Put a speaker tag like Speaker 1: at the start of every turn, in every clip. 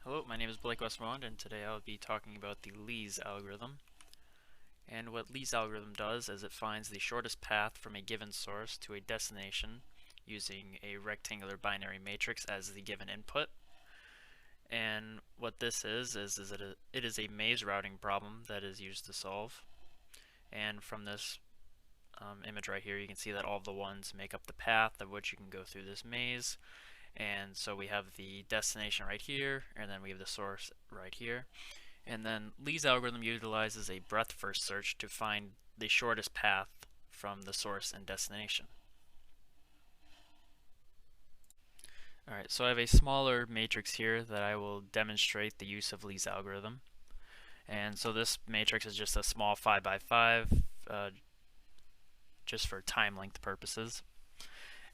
Speaker 1: Hello, my name is Blake Westmoreland, and today I'll be talking about the Lee's algorithm. And what Lee's algorithm does is it finds the shortest path from a given source to a destination using a rectangular binary matrix as the given input. And what this is that it is a maze routing problem that is used to solve. And from this image right here, you can see that all of the ones make up the path of which you can go through this maze. And so we have the destination right here, and then we have the source right here. And then Lee's algorithm utilizes a breadth first search to find the shortest path from the source and destination. Alright, so I have a smaller matrix here that I will demonstrate the use of Lee's algorithm. And so this matrix is just a small 5 by 5, just for time length purposes.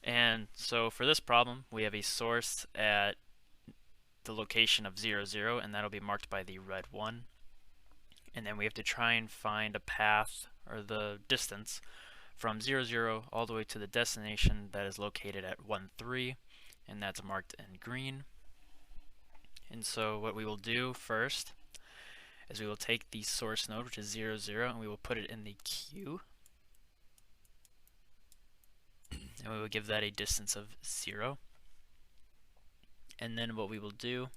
Speaker 1: And so for this problem, we have a source at the location of 0, 0, and that'll be marked by the red 1. And then we have to try and find a path, or the distance, from 0, 0 all the way to the destination that is located at 1, 3, and that's marked in green. And so what we will do first is we will take the source node, which is 0, 0, and we will put it in the queue. And we will give that a distance of 0. And then what we will do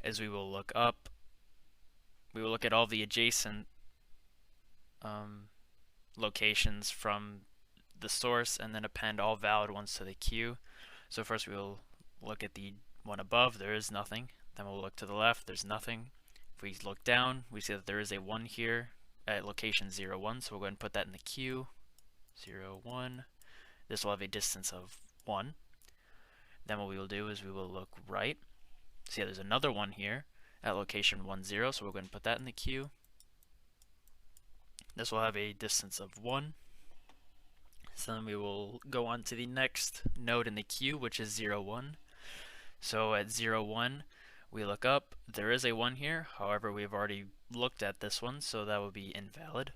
Speaker 1: is we will look up, we will look at all the adjacent locations from the source and then append all valid ones to the queue. So first we will look at the one above, there is nothing. Then we'll look to the left, there's nothing. If we look down, we see that there is a 1 here at location 0, 1, so we'll go ahead and put that in the queue. 0, 1. This will have a distance of 1. Then what we will do is we will look right. See, there's another 1 here at location 1, 0, so we're going to put that in the queue. This will have a distance of 1. So then we will go on to the next node in the queue, which is 0, 1. So at 0, 1, we look up. There is a 1 here, however, we've already looked at this one, so that will be invalid.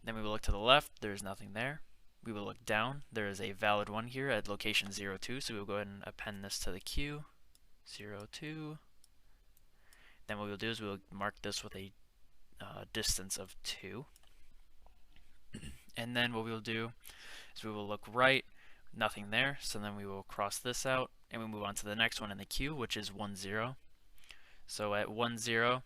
Speaker 1: Then we will look to the left, there's nothing there. We will look down, there is a valid 1 here at location 0, 2, so we'll go ahead and append this to the queue. 0, 2. Then what we'll do is we'll mark this with a distance of 2. And then what we'll do is we will look right, nothing there, so then we will cross this out, and we move on to the next one in the queue, which is 1, 0. So at 1, 0,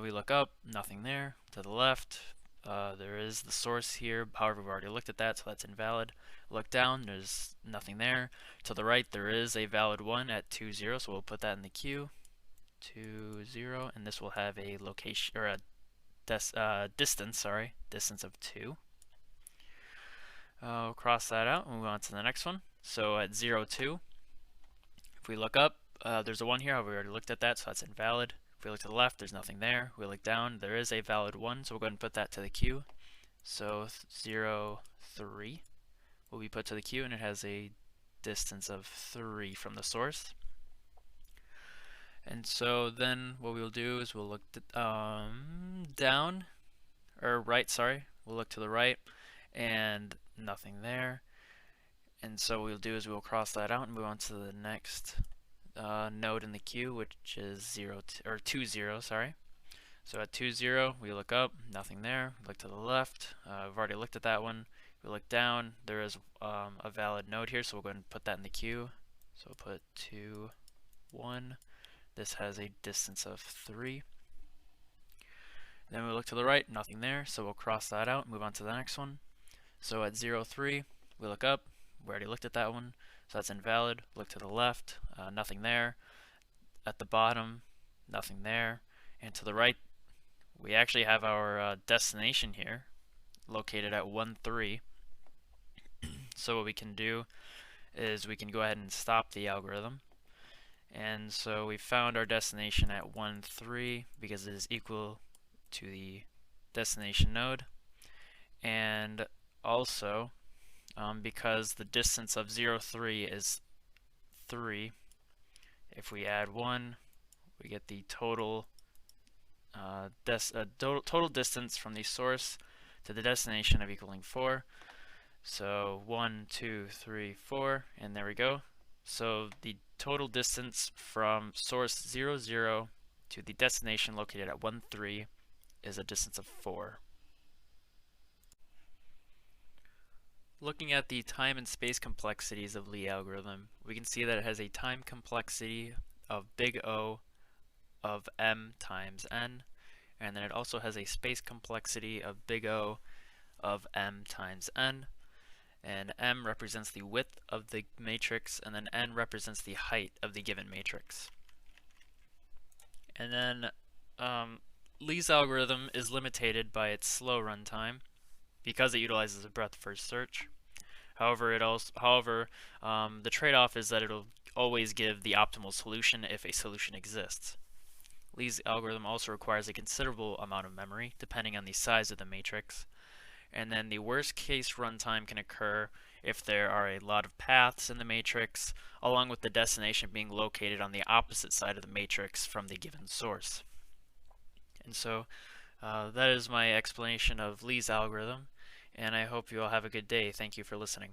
Speaker 1: we look up, nothing there. To the left, there is the source here, however, we've already looked at that, so that's invalid. Look down, there's nothing there. To the right, there is a valid 1 at 2, 0, so we'll put that in the queue. 2, 0, and this will have a location, or a distance of 2. We'll cross that out and move on to the next one. So at 0, 2, if we look up, there's a 1 here, however, we already looked at that, so that's invalid. If we look to the left, there's nothing there. We look down, there is a valid 1, so we'll go ahead and put that to the queue. So 0, 3 will be put to the queue, and it has a distance of 3 from the source. And so then what we'll do is we'll look down, or right, sorry. We'll look to the right, and nothing there. And so what we'll do is we'll cross that out and move on to the next node in the queue, which is 2, 0, sorry. So at 2, 0, we look up, nothing there. We look to the left, we've already looked at that one. We look down, there is a valid node here, so we'll go ahead and put that in the queue. So we'll put 2, 1. This has a distance of 3. Then we look to the right, nothing there, so we'll cross that out and move on to the next one. So at 0, 3, we look up, we already looked at that one, so that's invalid. Look to the left, nothing there. At the bottom, nothing there. And to the right, we actually have our destination here, located at 1, 3. So what we can do is we can go ahead and stop the algorithm. And so we found our destination at 1, 3 because it is equal to the destination node. And also, because the distance of 0, 3 is 3, if we add 1, we get the total total distance from the source to the destination of equaling 4. So 1, 2, 3, 4, and there we go. So the total distance from source 0, 0 to the destination located at 1, 3 is a distance of 4. Looking at the time and space complexities of Lie algorithm, we can see that it has a time complexity of big O of m times n, and then it also has a space complexity of big O of m times n, and m represents the width of the matrix, and then n represents the height of the given matrix. And then Lie's algorithm is limited by its slow runtime because it utilizes a breadth first search. However, the trade-off is that it'll always give the optimal solution if a solution exists. Lie's algorithm also requires a considerable amount of memory, depending on the size of the matrix. And then the worst case runtime can occur if there are a lot of paths in the matrix, along with the destination being located on the opposite side of the matrix from the given source. And so that is my explanation of Lie's algorithm, and I hope you all have a good day. Thank you for listening.